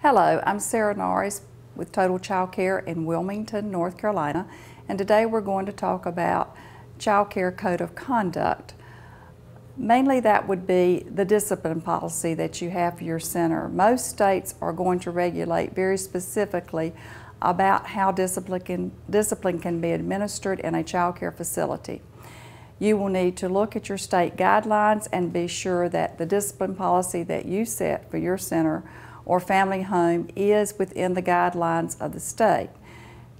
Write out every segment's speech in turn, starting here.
Hello, I'm Sarah Norris with Total Child Care in Wilmington, North Carolina, and today we're going to talk about Child Care Code of Conduct. Mainly that would be the discipline policy that you have for your center. Most states are going to regulate very specifically about how discipline can be administered in a child care facility. You will need to look at your state guidelines and be sure that the discipline policy that you set for your center or family home is within the guidelines of the state.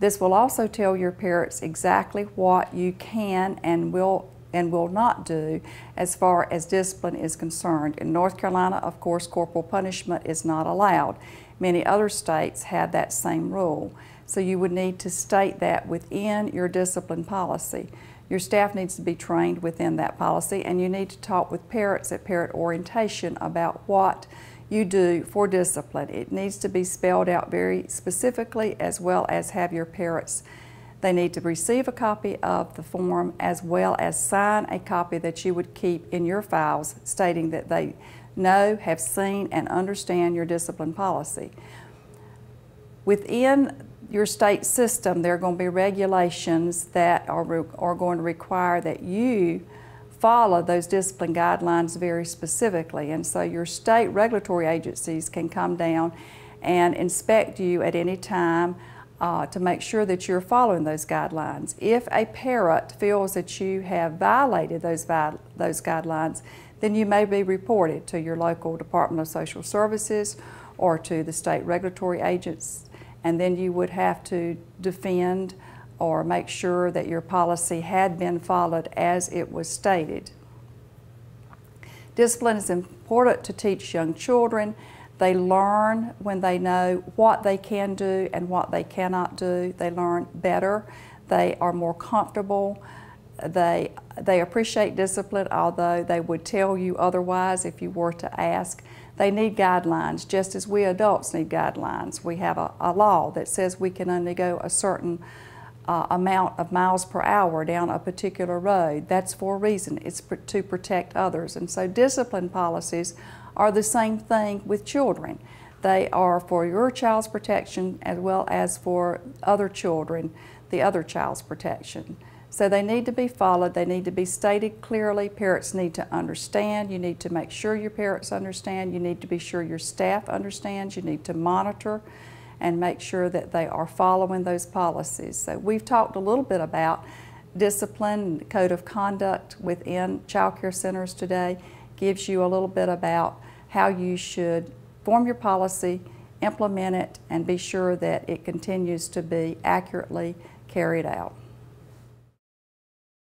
This will also tell your parents exactly what you can and will not do as far as discipline is concerned. In North Carolina, of course, corporal punishment is not allowed. Many other states have that same rule. So you would need to state that within your discipline policy. Your staff needs to be trained within that policy, and you need to talk with parents at parent orientation about what you do for discipline. It needs to be spelled out very specifically, as well as have your parents. They need to receive a copy of the form as well as sign a copy that you would keep in your files stating that they know, have seen, and understand your discipline policy. Within your state system, there are going to be regulations that are going to require that you follow those discipline guidelines very specifically. And so your state regulatory agencies can come down and inspect you at any time to make sure that you're following those guidelines. If a parent feels that you have violated those guidelines, then you may be reported to your local Department of Social Services or to the state regulatory agents, and then you would have to defend or make sure that your policy had been followed as it was stated. Discipline is important to teach young children. They learn when they know what they can do and what they cannot do. They learn better. They are more comfortable. They appreciate discipline, although they would tell you otherwise if you were to ask. They need guidelines, just as we adults need guidelines. We have a law that says we can only go a certain amount of miles per hour down a particular road. That's for a reason. It's to protect others. And so discipline policies are the same thing with children. They are for your child's protection as well as for other children, the other child's protection. So they need to be followed. They need to be stated clearly. Parents need to understand. You need to make sure your parents understand. You need to be sure your staff understands. You need to monitor and make sure that they are following those policies. So we've talked a little bit about discipline, code of conduct within child care centers today. Gives you a little bit about how you should form your policy, implement it, and be sure that it continues to be accurately carried out.